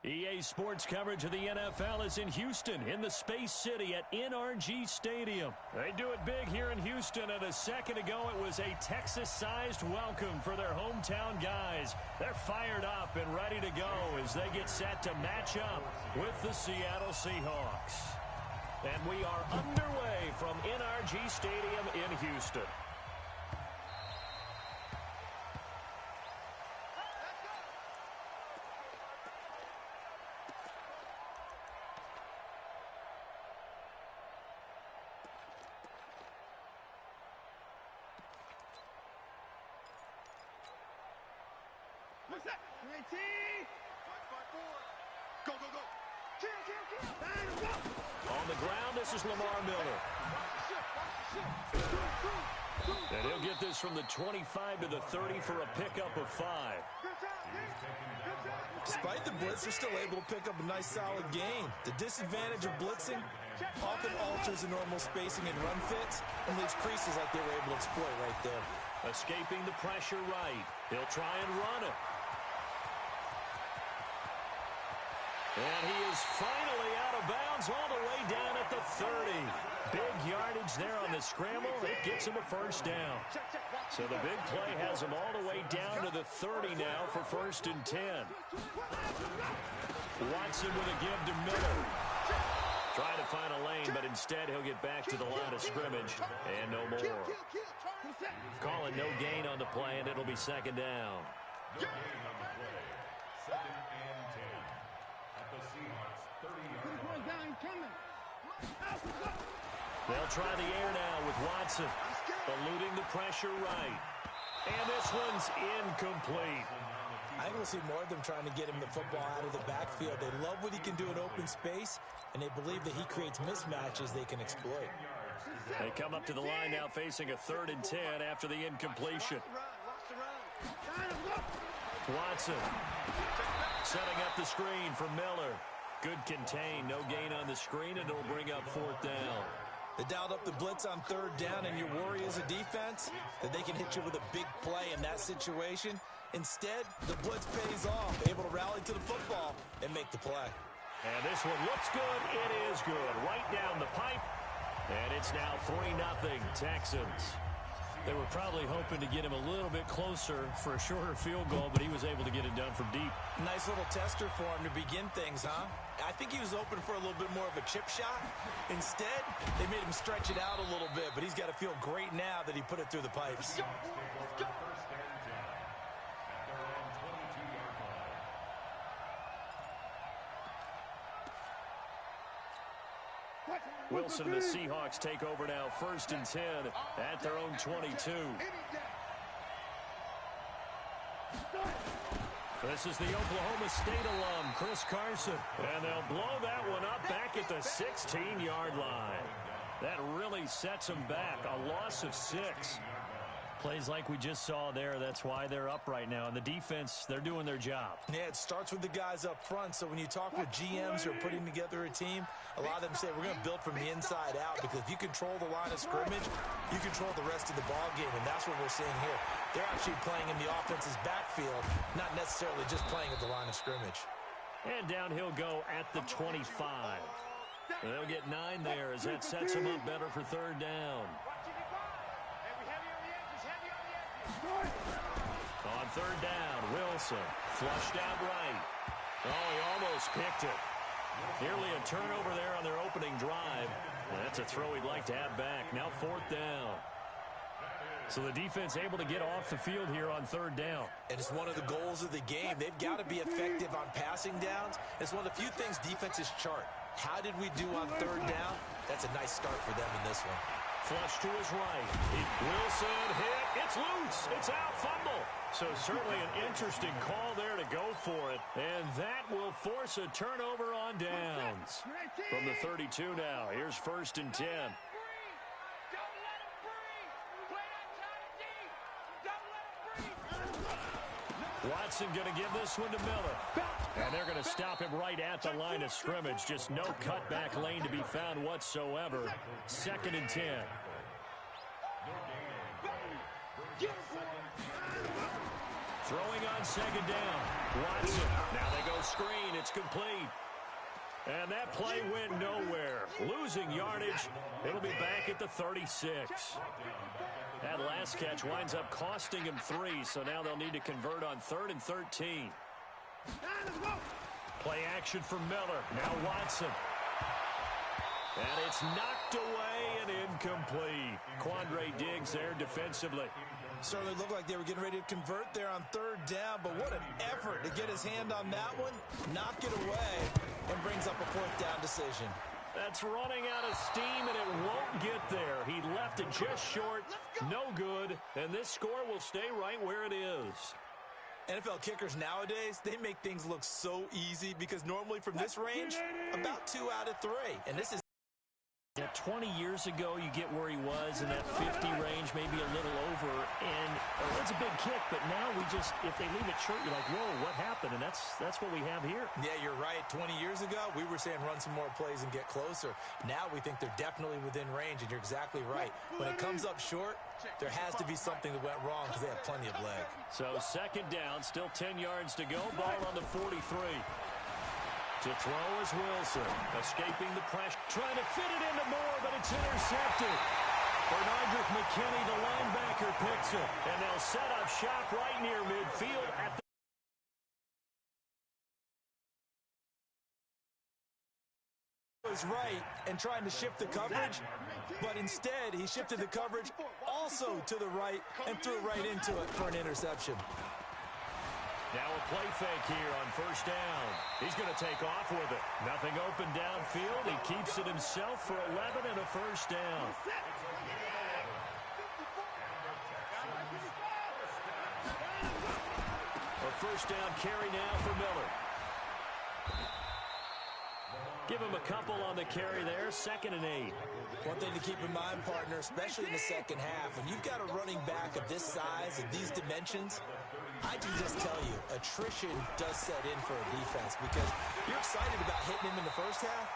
EA Sports coverage of the NFL is in Houston, in the Space City at NRG Stadium. They do it big here in Houston, and a second ago it was a Texas-sized welcome for their hometown guys. They're fired up and ready to go as they get set to match up with the Seattle Seahawks. And we are underway from NRG Stadium in Houston. What's that? 19. 5-4. Go, go, go. Kill. On the ground, this is Lamar Miller. And he'll get this from the 25 to the 30 for a pickup of 5. Despite the blitz, they're still able to pick up a nice, solid gain. The disadvantage of blitzing often alters the normal spacing and run fits and leaves creases like they were able to exploit right there. Escaping the pressure right. He'll try and run it. And he is finally out of bounds all the way down at the 30. Big yardage there on the scramble. It gets him a first down. So the big play has him all the way down to the 30 now for 1st and 10. Watson with a give to Miller. Trying to find a lane, but instead he'll get back to the line of scrimmage. And no more. Calling no gain on the play, and it'll be 2nd down. No gain on the play. 2nd and 10. At the Seahawks 30-yard line. They'll try the air now with Watson. Eluding the pressure right. And this one's incomplete. I think we'll see more of them trying to get him the football out of the backfield. They love what he can do in open space, and they believe that he creates mismatches they can exploit. They come up to the line now facing a 3rd and 10 after the incompletion. Watson setting up the screen for Miller. Good contain, no gain on the screen, and it'll bring up 4th down. They dialed up the blitz on 3rd down, and your worry as a defense that they can hit you with a big play in that situation. Instead, the blitz pays off, able to rally to the football and make the play. And this one looks good. It is good. Right down the pipe. And it's now 3-0 Texans. They were probably hoping to get him a little bit closer for a shorter field goal, but he was able to get it done from deep. Nice little tester for him to begin things, huh? I think he was open for a little bit more of a chip shot. Instead, they made him stretch it out a little bit, but he's got to feel great now that he put it through the pipes. Wilson and the Seahawks take over now, 1st and 10 at their own 22. This is the Oklahoma State alum, Chris Carson. And they'll blow that one up back at the 16-yard line. That really sets them back, a loss of 6. Plays like we just saw there, that's why they're up right now. And the defense, they're doing their job. Yeah, it starts with the guys up front. So when you talk with GMs who are putting together a team, a lot of them say we're going to build from the inside out, because if you control the line of scrimmage, you control the rest of the ball game, and that's what we're seeing here. They're actually playing in the offense's backfield, not necessarily just playing at the line of scrimmage. And down he'll go at the 25. They'll get 9 there as that sets them up better for 3rd down. On 3rd down, Wilson flushed out right. Oh, he almost picked it. Nearly a turnover there on their opening drive. That's a throw he'd like to have back. Now 4th down. So the defense able to get off the field here on 3rd down. And it's one of the goals of the game. They've got to be effective on passing downs. It's one of the few things defenses chart. How did we do on 3rd down? That's a nice start for them in this one. Flush to his right. Wilson hit. It's loose. It's out. Fumble. So certainly an interesting call there to go for it. And that will force a turnover on downs. From the 32 now. Here's 1st and 10. Watson going to give this one to Miller. And they're going to stop him right at the line of scrimmage. Just no cutback lane to be found whatsoever. 2nd and 10. Throwing on second down. Watson. Now they go screen. It's complete. And that play went nowhere. Losing yardage. It'll be back at the 36. That last catch winds up costing him 3, so now they'll need to convert on 3rd and 13. Play action for Miller. Now Watson. And it's knocked away and incomplete. Quandre Diggs there defensively. Certainly looked like they were getting ready to convert there on 3rd down, but what an effort to get his hand on that one, knock it away, and brings up a 4th down decision. That's running out of steam, and it won't get there. He left it just short, no good, and this score will stay right where it is. NFL kickers nowadays, they make things look so easy because normally from this range, about 2 out of 3, and this is 20 years ago, you get where he was in that 50 range, maybe a little over, and it's a big kick, but now we just, if they leave it short, you're like, whoa, what happened? And that's what we have here. Yeah, you're right. 20 years ago, we were saying run some more plays and get closer. Now we think they're definitely within range, and you're exactly right. When it comes up short, there has to be something that went wrong because they have plenty of leg. So second down, still 10 yards to go, ball on the 43. To throw is Wilson, escaping the pressure, trying to fit it into Moore, but it's intercepted. Bernardrick McKinney, the linebacker, picks it, and they'll set up shop right near midfield at the was right and trying to shift the coverage, but instead he shifted the coverage also to the right and threw right into it for an interception. Now a play fake here on 1st down. He's going to take off with it. Nothing open downfield. He keeps it himself for 11 and a 1st down. A 1st down carry now for Miller. Give him a couple on the carry there. 2nd and 8. One thing to keep in mind, partner, especially in the second half, when you've got a running back of this size and these dimensions, I can just tell you, attrition does set in for a defense because you're excited about hitting him in the first half.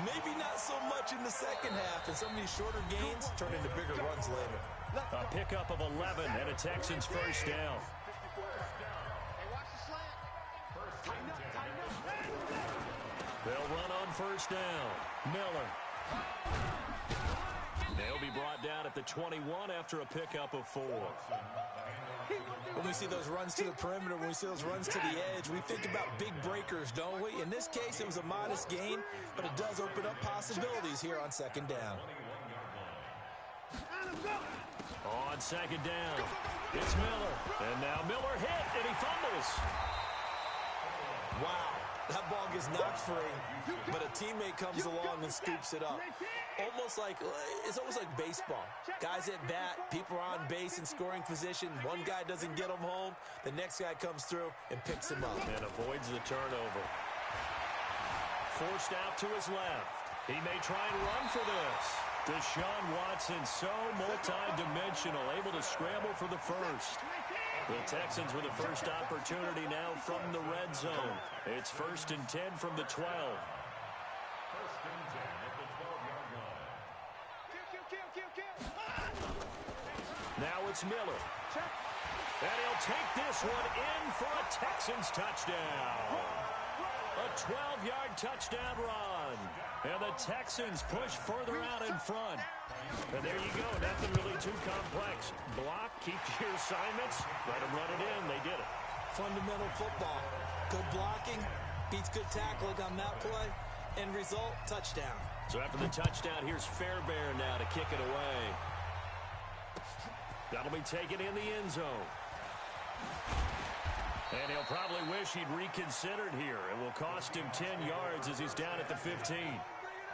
Maybe not so much in the second half, and some of these shorter gains turn into bigger runs later. A pickup of 11 and a Texans 1st down. They'll run on 1st down. Miller. They'll be brought down at the 21 after a pickup of 4. When we see those runs to the perimeter, when we see those runs to the edge, we think about big breakers, don't we? In this case, it was a modest gain, but it does open up possibilities here on 2nd down. On 2nd down, it's Miller. And now Miller hit, and he fumbles. Wow. That ball gets knocked free, but a teammate comes along and scoops it up. It's almost like baseball. Guys at bat, people are on base in scoring position. One guy doesn't get them home. The next guy comes through and picks him up. And avoids the turnover. Forced out to his left. He may try and run for this. Deshaun Watson, so multi-dimensional, able to scramble for the first. The Texans with a first opportunity now from the red zone. It's 1st and 10 from the 12. 1st and 10 at the 12-yard line. Now it's Miller. And he'll take this one in for a Texans touchdown. A 12-yard touchdown run. And the Texans push further out in front. And there you go. Nothing really too complex. Block, keep your assignments, let them run it in. They did it. Fundamental football. Good blocking, beats good tackling on that play. End result, touchdown. So after the touchdown, here's Fairbairn now to kick it away. That'll be taken in the end zone. And he'll probably wish he'd reconsidered here. It will cost him 10 yards as he's down at the 15.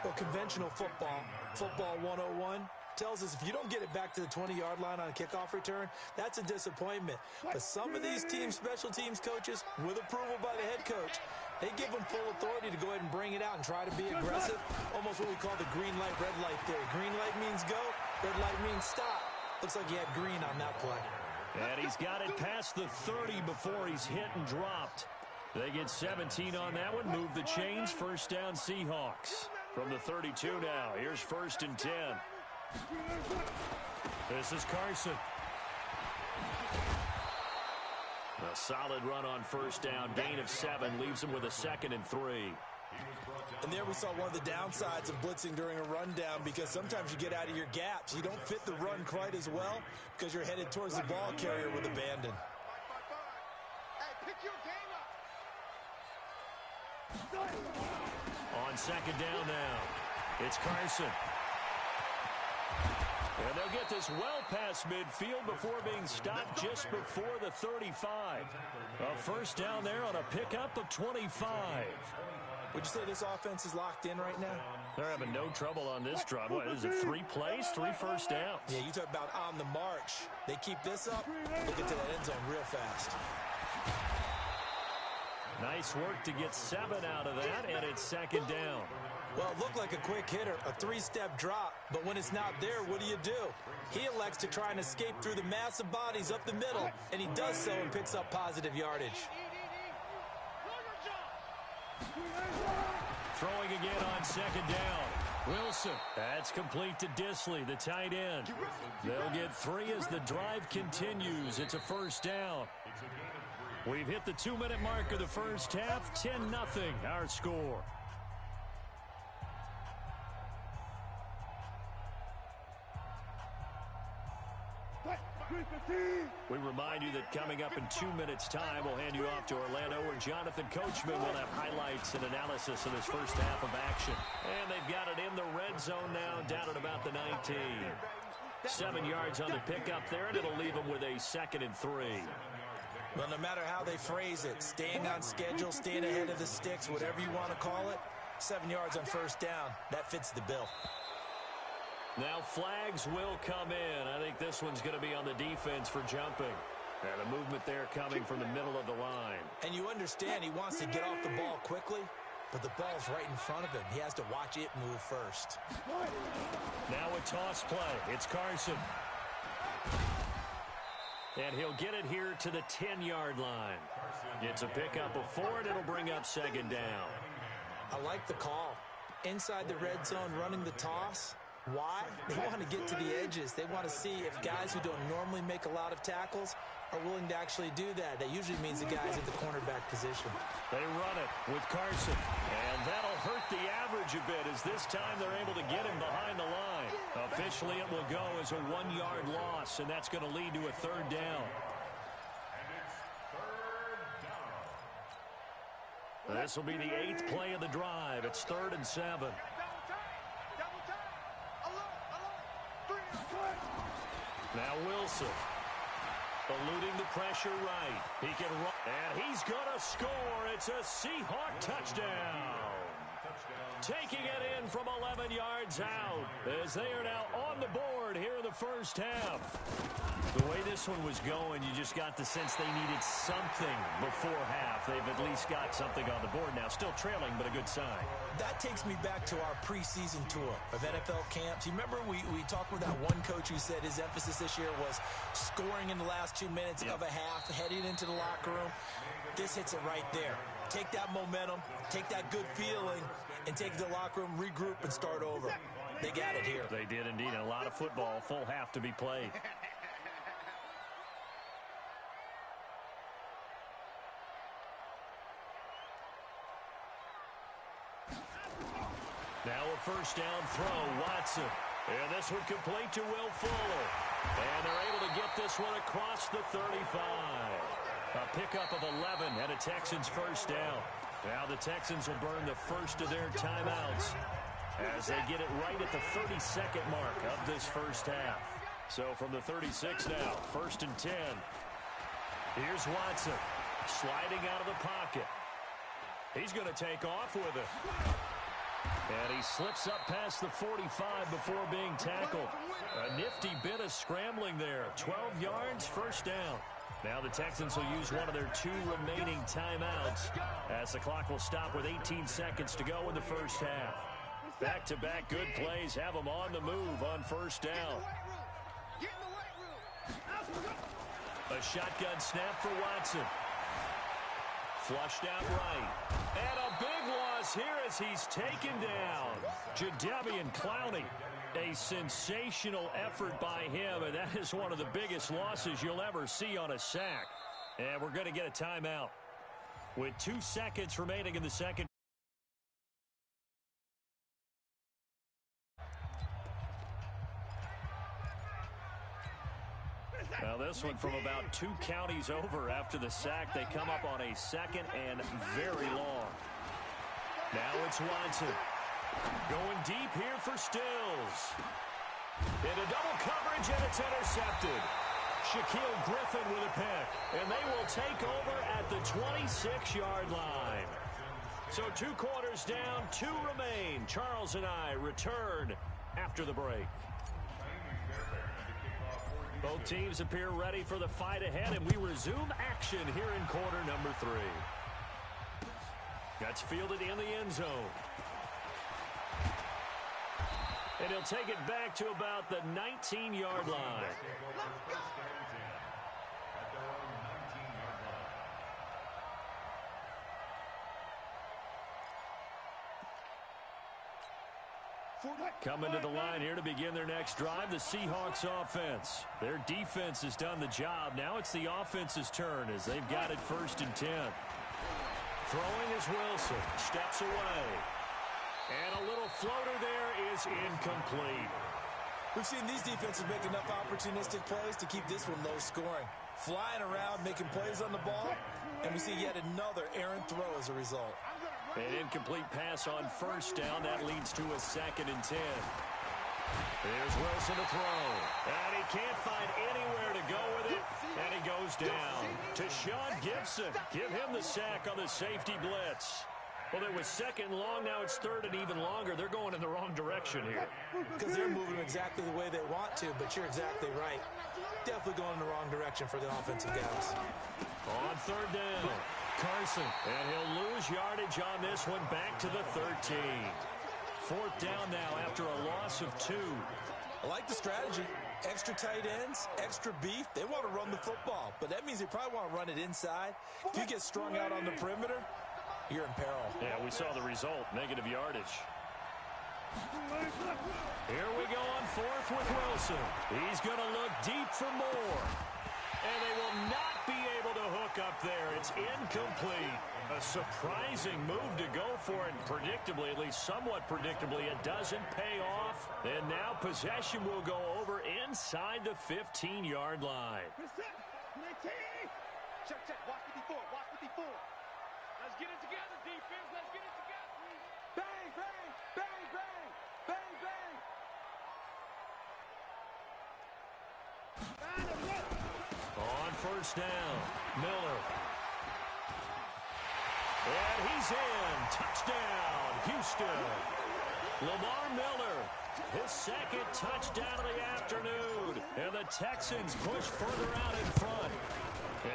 Well, conventional football 101, tells us if you don't get it back to the 20-yard line on a kickoff return, that's a disappointment. But some of these teams, special teams coaches, with approval by the head coach, they give them full authority to go ahead and bring it out and try to be aggressive. Almost what we call the green light, red light theory. Green light means go, red light means stop. Looks like he had green on that play. And he's got it past the 30 before he's hit and dropped. They get 17 on that one, move the chains, first down Seahawks. From the 32 now, here's 1st and 10. This is Carson. A solid run on first down. Gain of 7 leaves him with a 2nd and 3. And there we saw one of the downsides of blitzing during a rundown, because sometimes you get out of your gaps. You don't fit the run quite as well because you're headed towards the ball carrier with abandon. Hey, pick your game up. On 2nd down now, it's Carson. And they'll get this well past midfield before being stopped just before the 35. A first down there on a pickup of 25. Would you say this offense is locked in right now? They're having no trouble on this drive. What is it, 3 plays, 3 first downs? Yeah, you talk about on the march. They keep this up, they'll get to that end zone real fast. Nice work to get 7 out of that, and it's 2nd down. Well, it looked like a quick hitter, a 3-step drop, but when it's not there, what do? He elects to try and escape through the massive bodies up the middle, and he does so and picks up positive yardage. Throwing again on 2nd down. Wilson. That's complete to Disley, the tight end. They'll get 3 as the drive continues. It's a first down. We've hit the 2-minute mark of the first half. 10-0 our score. We remind you that coming up in 2 minutes' time, we'll hand you off to Orlando, where Jonathan Coachman will have highlights and analysis of this first half of action. And they've got it in the red zone now, down at about the 19. 7 yards on the pickup there, and it'll leave them with a 2nd and 3. Well, no matter how they phrase it, staying on schedule, staying ahead of the sticks, whatever you want to call it, 7 yards on first down, that fits the bill. Now flags will come in. I think this one's going to be on the defense for jumping. And the movement there coming from the middle of the line. And you understand he wants to get off the ball quickly, but the ball's right in front of him. He has to watch it move first. Now a toss play. It's Carson. And he'll get it here to the 10-yard line. It's a pickup of 4, and it'll bring up 2nd down. I like the call. Inside the red zone, running the toss. Why? They want to get to the edges. They want to see if guys who don't normally make a lot of tackles are willing to actually do that. That usually means the guy's at the cornerback position. They run it with Carson. And that'll hurt the average a bit, as this time they're able to get him behind the line. Officially, it will go as a 1-yard loss, and that's going to lead to a 3rd down. This will be the 8th play of the drive. It's 3rd and 7. Now Wilson, eluding the pressure right. He can run, and he's going to score. It's a Seahawk touchdown. Taking it in from 11 yards out, as they are now on the board here in the first half. The way this one was going, you just got the sense they needed something before half. They've at least got something on the board now. Still trailing, but a good sign. That takes me back to our preseason tour of NFL camps. You remember we talked with that one coach who said his emphasis this year was scoring in the last 2 minutes of a half, heading into the locker room. This hits it right there. Take that momentum, take that good feeling, and take it to the locker room, regroup, and start over. They got it here. They did indeed. And a lot of football, full half to be played. Now a first down throw, Watson. And this one complete to Will Fuller. And they're able to get this one across the 35. A pickup of 11 and a Texans first down. Now the Texans will burn the first of their timeouts as they get it right at the 32nd mark of this first half. So from the 36 now, 1st and 10. Here's Watson sliding out of the pocket. He's going to take off with it. And he slips up past the 45 before being tackled. A nifty bit of scrambling there. 12 yards, first down. Now the Texans will use one of their 2 remaining timeouts as the clock will stop with 18 seconds to go in the first half. Back-to-back good plays have them on the move on first down. A shotgun snap for Watson. Flushed out right. And a big loss here as he's taken down. Jadeveon Clowney. A sensational effort by him, and that is one of the biggest losses you'll ever see on a sack. And we're going to get a timeout with 2 seconds remaining in the second. Now this one from about 2 counties over after the sack. They come up on a second and very long. Now it's Watson. Going deep here for Stills. Into double coverage, and it's intercepted. Shaquille Griffin with a pick, and they will take over at the 26-yard line. So 2 quarters down, 2 remain. Charles and I return after the break. Both teams appear ready for the fight ahead, and we resume action here in quarter number 3. That's fielded in the end zone. And he'll take it back to about the 19-yard line. Coming to the line here to begin their next drive, the Seahawks offense. Their defense has done the job. Now it's the offense's turn as they've got it 1st and 10. Throwing is Wilson. Steps away. And a little floater there is incomplete. We've seen these defenses make enough opportunistic plays to keep this one low scoring. Flying around, making plays on the ball, and we see yet another errant throw as a result. An incomplete pass on 1st down. That leads to a 2nd and 10. There's Wilson to throw. And he can't find anywhere to go with it. And he goes down to Sean Gibson. Give him the sack on the safety blitz. Well, it was 2nd and long. Now it's 3rd and even longer. They're going in the wrong direction here. Because they're moving exactly the way they want to, but you're exactly right. Definitely going in the wrong direction for the offensive guys. On 3rd down, Carson. And he'll lose yardage on this one back to the 13. 4th down now after a loss of 2. I like the strategy. Extra tight ends, extra beef. They want to run the football, but that means they probably want to run it inside. If you get strung out on the perimeter, you're in peril. Yeah, we saw the result, negative yardage. Here we go on 4th with Wilson. He's going to look deep for more. And they will not be able to hook up there. It's incomplete. A surprising move to go for it. Predictably, at least somewhat predictably, it doesn't pay off. And now possession will go over inside the 15-yard line. Check, check. Watch 54. Watch 54. Let's get it together, defense. Let's get it together. Bang, bang, bang, bang, bang, bang. On 1st down, Miller. And he's in. Touchdown, Houston. Lamar Miller, his 2nd touchdown of the afternoon. And the Texans push further out in front.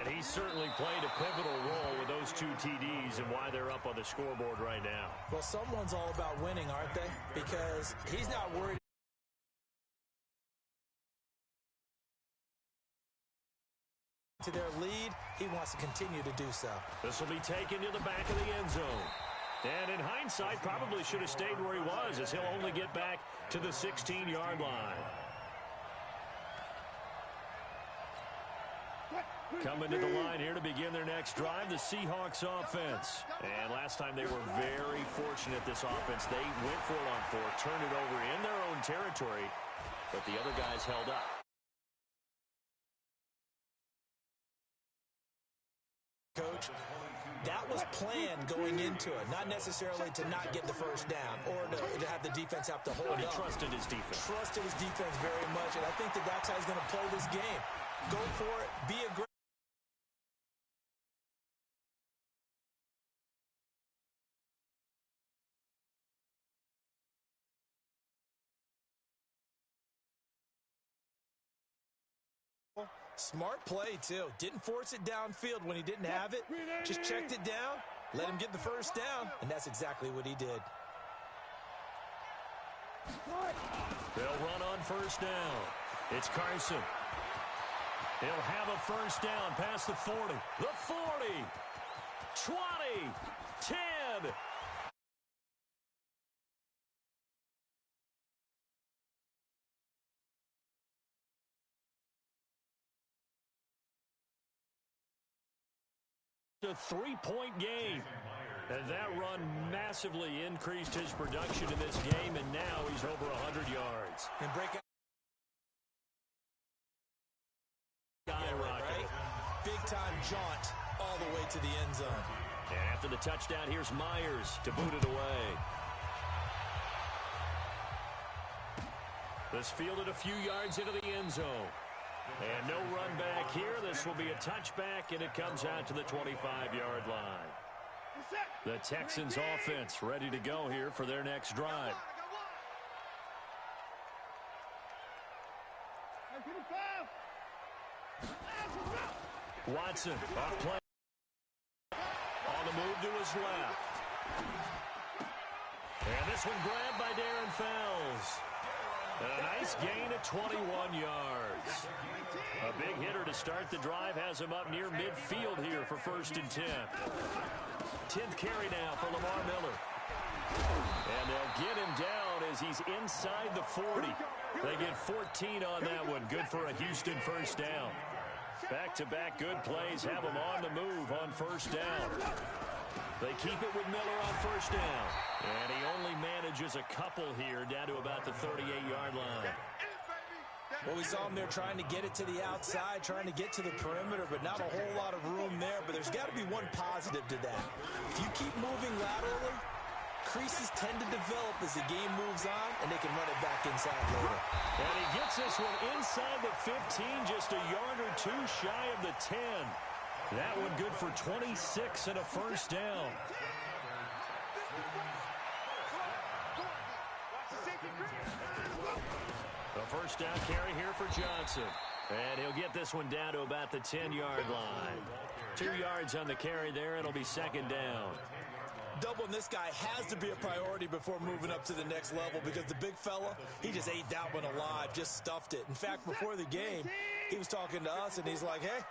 And he certainly played a pivotal role with those 2 TDs and why they're up on the scoreboard right now. Well, someone's all about winning, aren't they? Because he's not worried to their lead. He wants to continue to do so. This will be taken to the back of the end zone. And in hindsight, probably should have stayed where he was, as he'll only get back to the 16-yard line. Coming to the line here to begin their next drive, the Seahawks offense. And last time they were very fortunate, this offense. They went for it on 4th, turned it over in their own territory, but the other guys held up. Coach, that was planned going into it, not necessarily to not get the 1st down or to have the defense have to hold But he up. trusted his defense. Trusted his defense very much, and I think that's how he's going to play this game. Go for it, be aggressive. Smart play, too. Didn't force it downfield when he didn't have it. Just checked it down, let him get the 1st down, and that's exactly what he did. They'll run on 1st down. It's Carson. He'll have a 1st down past the 40. The 40. 20. 10. a 3-point game. And that run massively increased his production in this game, and now he's over 100 yards. And break out. Skyrocket. Big-time jaunt all the way to the end zone. And after the touchdown, here's Myers to boot it away. This fielded a few yards into the end zone. And no run back here. This will be a touchback, and it comes out to the 25-yard line. The Texans offense ready to go here for their next drive. Watson off play. On the move to his left. And this one grabbed by Darren Fells. A nice gain at 21 yards. A big hitter to start the drive has him up near midfield here for 1st and 10. 10th carry now for Lamar Miller. And they'll get him down as he's inside the 40. They get 14 on that one. Good for a Houston first down. Back-to-back good plays have him on the move on 1st down. They keep it with Miller on 1st down. And he only manages a couple here down to about the 38-yard line. Well, we saw him there trying to get it to the outside, trying to get to the perimeter, but not a whole lot of room there. But there's got to be one positive to that. If you keep moving laterally, creases tend to develop as the game moves on, and they can run it back inside later. And he gets this one inside the 15, just a yard or two shy of the 10. That one good for 26 and a 1st down. The 1st down carry here for Johnson. And he'll get this one down to about the 10-yard line. 2 yards on the carry there. It'll be 2nd down. Doubling this guy has to be a priority before moving up to the next level because the big fella, he just ate that one alive, just stuffed it. In fact, before the game, he was talking to us, and he's like, hey,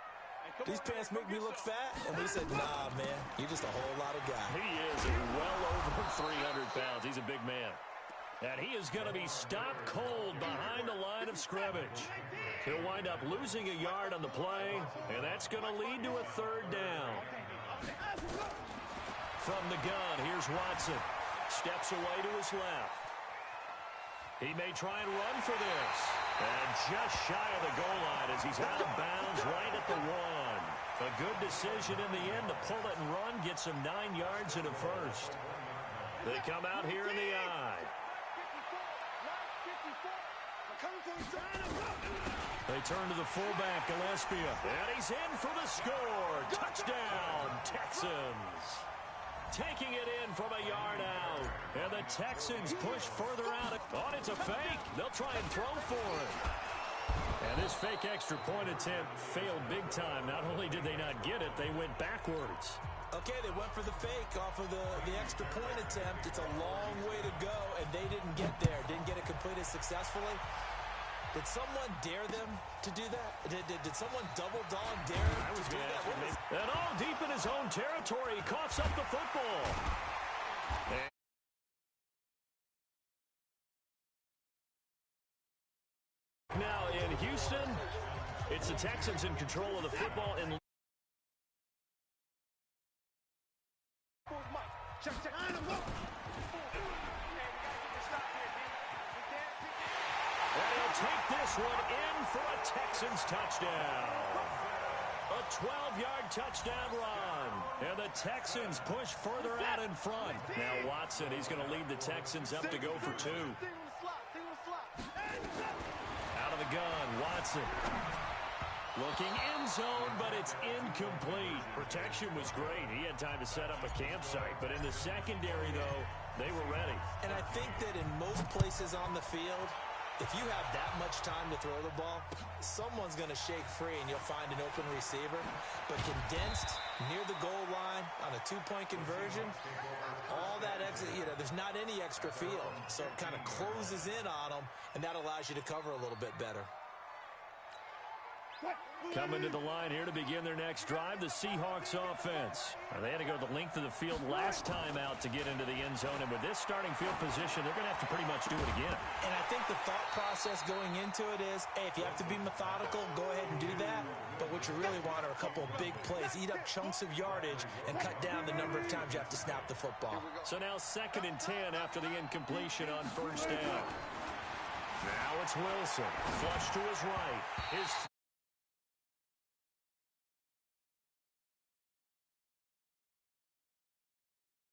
these pants make me look fat? And we said, nah, man, you're just a whole lot of guy. He is well over 300 pounds. He's a big man. And he is going to be stopped cold behind the line of scrimmage. He'll wind up losing a yard on the play, and that's going to lead to a 3rd down. From the gun, here's Watson. Steps away to his left. He may try and run for this. And just shy of the goal line as he's out of bounds right at the 1. A good decision in the end to pull it and run, gets him 9 yards and a 1st. They come out here in the I. They turn to the fullback, Gillespie. And he's in for the score. Touchdown, Texans. Taking it in from a yard out. And the Texans push further out. Oh, it's a fake. They'll try and throw for it. And this fake extra point attempt failed big time. Not only did they not get it, they went backwards. Okay, they went for the fake off of the extra point attempt. It's a long way to go, and they didn't get there. Didn't get it completed successfully. Did someone dare them to do that? Did someone double dog dare them to do that? And all deep in his own territory, he coughs up the football. Now in Houston, it's the Texans in control of the football. And he'll take this one in for a Texans touchdown. A 12-yard touchdown run. And the Texans push further out in front. Now Watson, he's going to lead the Texans up to go for 2. Out of the gun, Watson. Looking end zone, but it's incomplete. Protection was great. He had time to set up a campsite. But in the secondary, though, they were ready. And I think that in most places on the field, if you have that much time to throw the ball, someone's going to shake free and you'll find an open receiver. But condensed near the goal line on a 2-point conversion, all that extra, there's not any extra field. So it kind of closes in on them, and that allows you to cover a little bit better. Coming to the line here to begin their next drive, the Seahawks offense. They had to go the length of the field last time out to get into the end zone, and with this starting field position, they're going to have to pretty much do it again. And I think the thought process going into it is, hey, if you have to be methodical, go ahead and do that. But what you really want are a couple of big plays, eat up chunks of yardage, and cut down the number of times you have to snap the football. So now 2nd and 10 after the incompletion on first down. Now it's Wilson, flush to his right. This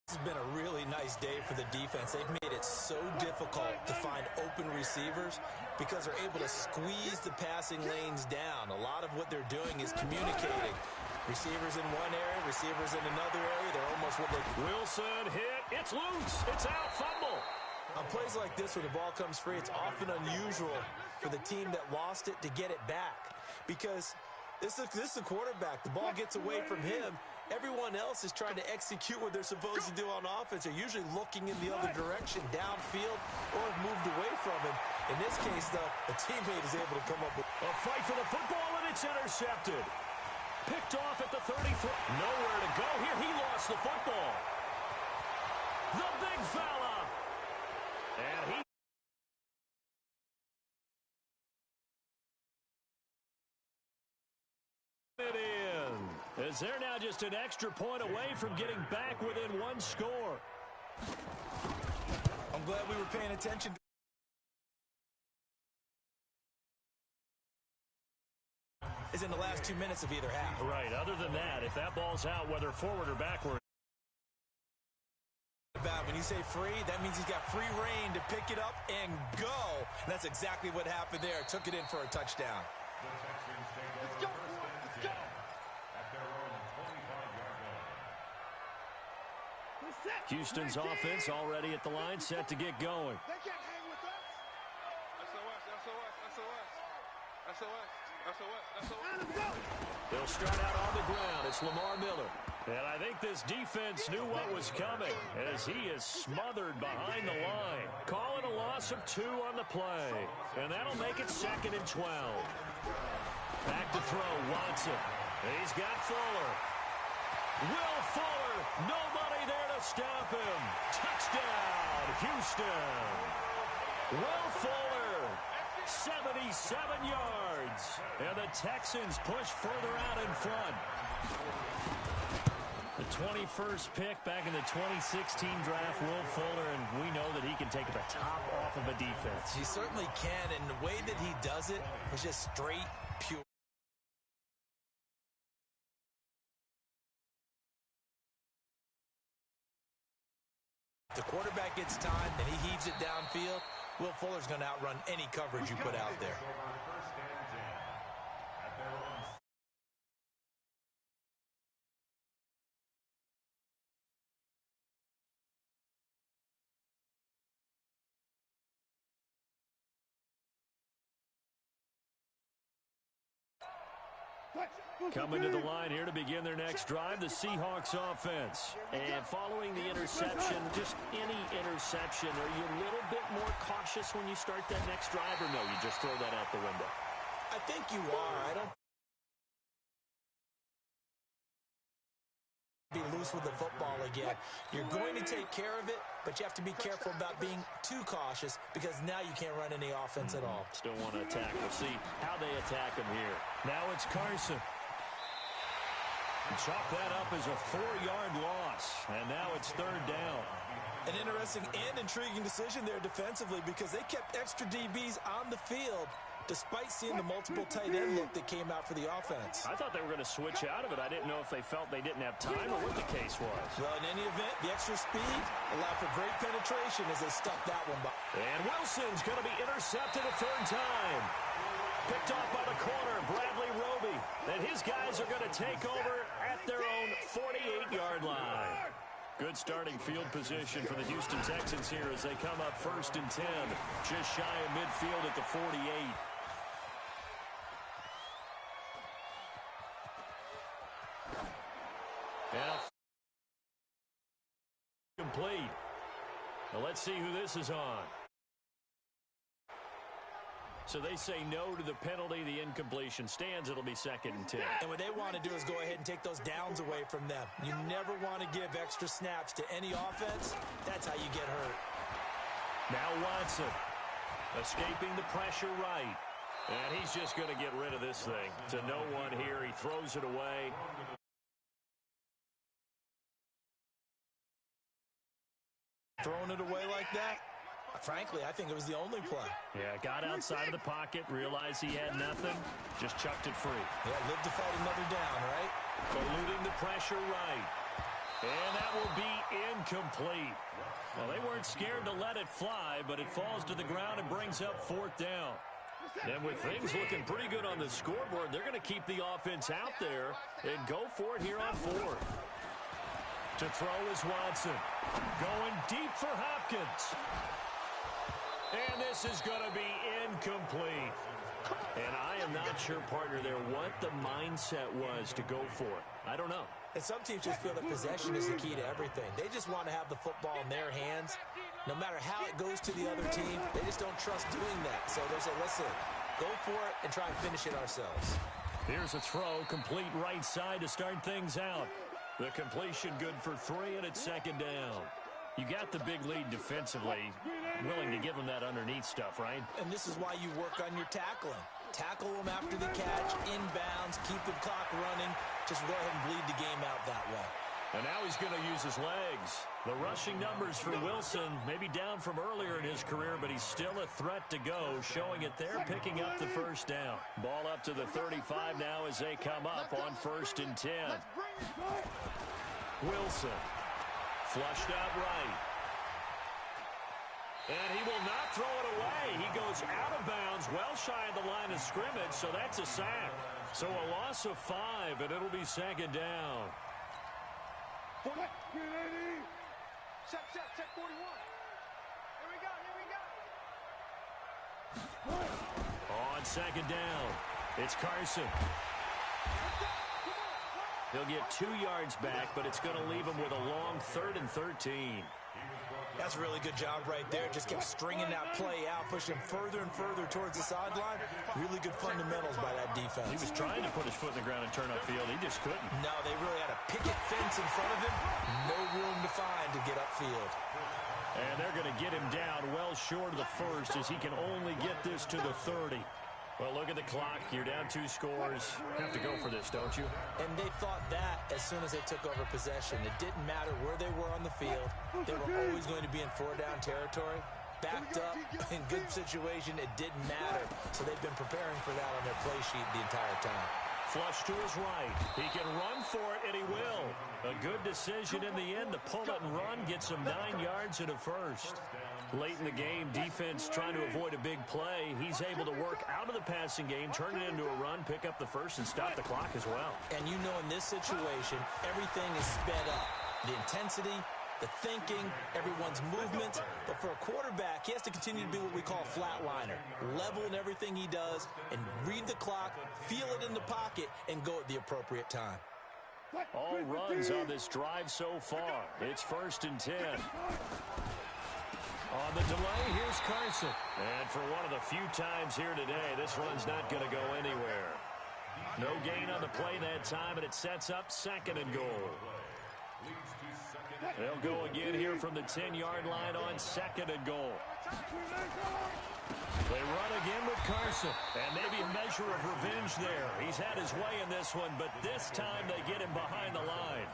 has been a really nice day for the defense. They've made it so difficult to find open receivers because they're able to squeeze the passing lanes down. A lot of what they're doing is communicating. Receivers in one area, receivers in another area. They're almost what they... Wilson hit. It's loose. It's out. Fumble. On plays like this where the ball comes free, it's often unusual for the team that lost it to get it back because this is the quarterback. The ball gets away from him. Everyone else is trying to execute what they're supposed to do on offense. They're usually looking in the other direction, downfield, or have moved away from him. In this case, though, a teammate is able to come up with a fight for the football, and it's intercepted. Picked off at the 33. Nowhere to go here. He lost the football. The big fella. And he... it in. As they're now just an extra point away from getting back within one score. I'm glad we were paying attention. Is in the last 2 minutes of either half. Right. Other than that, if that ball's out, whether forward or backward. When you say free, that means he's got free reign to pick it up and go. And that's exactly what happened there. Took it in for a touchdown. Let's go. Let's go. Houston's offense already at the line, set to get going. They can't hang with us. SOS. They'll start out on the ground. It's Lamar Miller. And I think this defense knew what was coming as he is smothered behind the line. Calling a loss of 2 on the play. And that'll make it 2nd and 12. Back to throw, Watson. He's got Fuller. Will Fuller, nobody there to stop him. Touchdown, Houston. Will Fuller, 77 yards. And the Texans push further out in front. The 21st pick back in the 2016 draft, Will Fuller, and we know that he can take the top off of a defense. He certainly can, and the way that he does it is just straight, pure. The quarterback gets time, and he heaves it downfield. Will Fuller's going to outrun any coverage you put out there. Coming to the line here to begin their next drive, the Seahawks offense. And following the interception, just any interception, are you a little bit more cautious when you start that next drive, or no, you just throw that out the window? I think you are. I don't be loose with the football again. You're going to take care of it, but you have to be careful about being too cautious because now you can't run any offense at all. Still want to attack. We'll see how they attack him here. Now it's Carson. Chalk that up as a 4-yard loss, and now it's 3rd down. An interesting and intriguing decision there defensively because they kept extra DBs on the field despite seeing the multiple tight end look that came out for the offense. I thought they were going to switch out of it. I didn't know if they felt they didn't have time or what the case was. Well, in any event, the extra speed allowed for great penetration as they stuffed that one by. And Wilson's going to be intercepted a 3rd time. Picked off by the corner, Bradley Roby. And his guys are going to take over at their own 48-yard line. Good starting field position for the Houston Texans here as they come up 1st and 10. Just shy of midfield at the 48. And complete. Now let's see who this is on. So they say no to the penalty. The incompletion stands. It'll be 2nd and 10. And what they want to do is go ahead and take those downs away from them. You never want to give extra snaps to any offense. That's how you get hurt. Now Watson escaping the pressure right. And he's just going to get rid of this thing to no one here. He throws it away. Throwing it away like that? Frankly, I think it was the only play. Yeah, got outside of the pocket, realized he had nothing, just chucked it free. Yeah, live to fight another down, right? Eluding the pressure right. And that will be incomplete. Well, they weren't scared to let it fly, but it falls to the ground and brings up 4th down. And with things looking pretty good on the scoreboard, they're going to keep the offense out there and go for it here on 4th. To throw is Watson. Going deep for Hopkins. And this is going to be incomplete. And I am not sure, partner, there what the mindset was to go for it. I don't know. And some teams just feel that possession is the key to everything. They just want to have the football in their hands. No matter how it goes to the other team, they just don't trust doing that. So they say, listen, go for it and try and finish it ourselves. Here's a throw, complete right side to start things out. The completion good for 3, and it's 2nd down. You got the big lead defensively, willing to give them that underneath stuff, right? And this is why you work on your tackling. Tackle them after the catch, inbounds, keep the clock running. Just go ahead and bleed the game out that way. And now he's going to use his legs. The rushing numbers for Wilson, maybe down from earlier in his career, but he's still a threat to go, showing it there, picking up the 1st down. Ball up to the 35 now as they come up on 1st and 10. Wilson. Flushed out right. And he will not throw it away. He goes out of bounds, well shy of the line of scrimmage, so that's a sack. So a loss of 5, and it'll be 2nd down. Check 41. Here we go. On 2nd down, it's Carson. He'll get 2 yards back, but it's going to leave him with a long 3rd and 13. That's a really good job right there. Just kept stringing that play out, pushing further and further towards the sideline. Really good fundamentals by that defense. He was trying to put his foot in the ground and turn upfield. He just couldn't. No, they really had a picket fence in front of him. No room to find to get upfield. And they're going to get him down well short of the 1st as he can only get this to the 30. Well, look at the clock. You're down 2 scores. Have to go for this, don't you? And they thought that as soon as they took over possession. It didn't matter where they were on the field. They were always going to be in 4-down territory. Backed up, in good situation, it didn't matter. So they've been preparing for that on their play sheet the entire time. Flush to his right. He can run for it, and he will. A good decision in the end to pull it and run, gets him 9 yards and a 1st. Late in the game, defense trying to avoid a big play. He's able to work out of the passing game, turn it into a run, pick up the 1st, and stop the clock as well. And you know in this situation, everything is sped up. The intensity, the thinking, everyone's movement. But for a quarterback, he has to continue to be what we call a flatliner. Level in everything he does and read the clock, feel it in the pocket, and go at the appropriate time. All runs on this drive so far. It's 1st and 10. On the delay, here's Carson. And for one of the few times here today, this run's not going to go anywhere. No gain on the play that time, and it sets up 2nd and goal. They'll go again here from the 10-yard line on 2nd and goal. They run again with Carson, and maybe a measure of revenge there. He's had his way in this one, but this time they get him behind the line.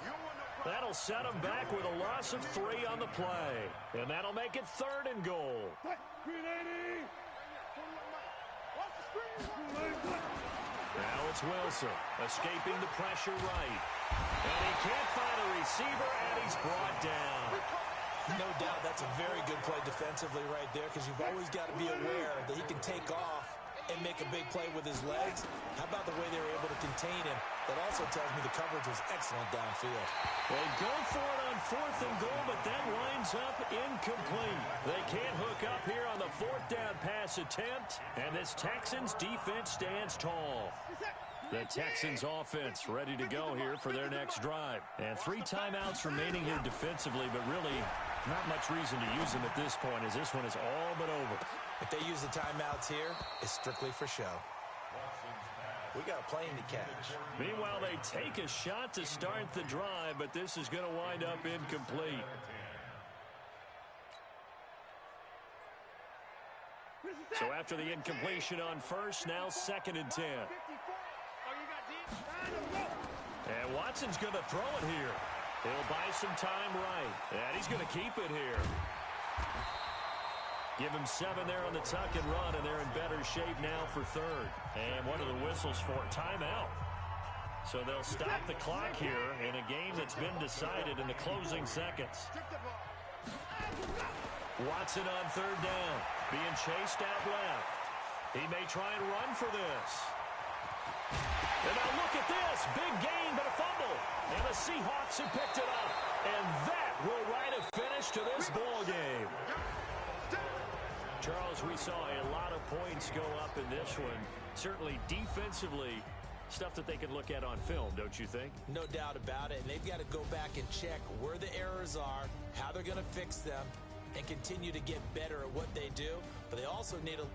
That'll set him back with a loss of 3 on the play. And that'll make it 3rd and goal. Now it's Wilson, escaping the pressure right. And he can't find a receiver, and he's brought down. No doubt that's a very good play defensively right there, because you've always got to be aware that he can take off and make a big play with his legs. How about the way they were able to contain him? That also tells me the coverage was excellent downfield. They go for it on 4th and goal, but that winds up incomplete. They can't hook up here on the 4th down pass attempt, and this Texans defense stands tall. The Texans offense ready to go here for their next drive. And 3 timeouts remaining here defensively, but really Not much reason to use them at this point, as this one is all but over. If they use the timeouts here, it's strictly for show. We got a plane to catch. Meanwhile, they take a shot to start the drive, but this is going to wind up incomplete. So after the incompletion on first, now 2nd and 10. And Watson's going to throw it here. He'll buy some time right. And he's going to keep it here. Give him 7 there on the tuck and run, and they're in better shape now for 3rd. And what are the whistles for? Timeout. So they'll stop the clock here in a game that's been decided in the closing seconds. Watson on 3rd down, being chased out left. He may try and run for this. And now look at this. Big gain, but a fumble. And the Seahawks have picked it up. And that will write a finish to this ball game. Charles, we saw a lot of points go up in this one. Certainly defensively, stuff that they can look at on film, don't you think? No doubt about it. And they've got to go back and check where the errors are, how they're going to fix them, and continue to get better at what they do. But they also need to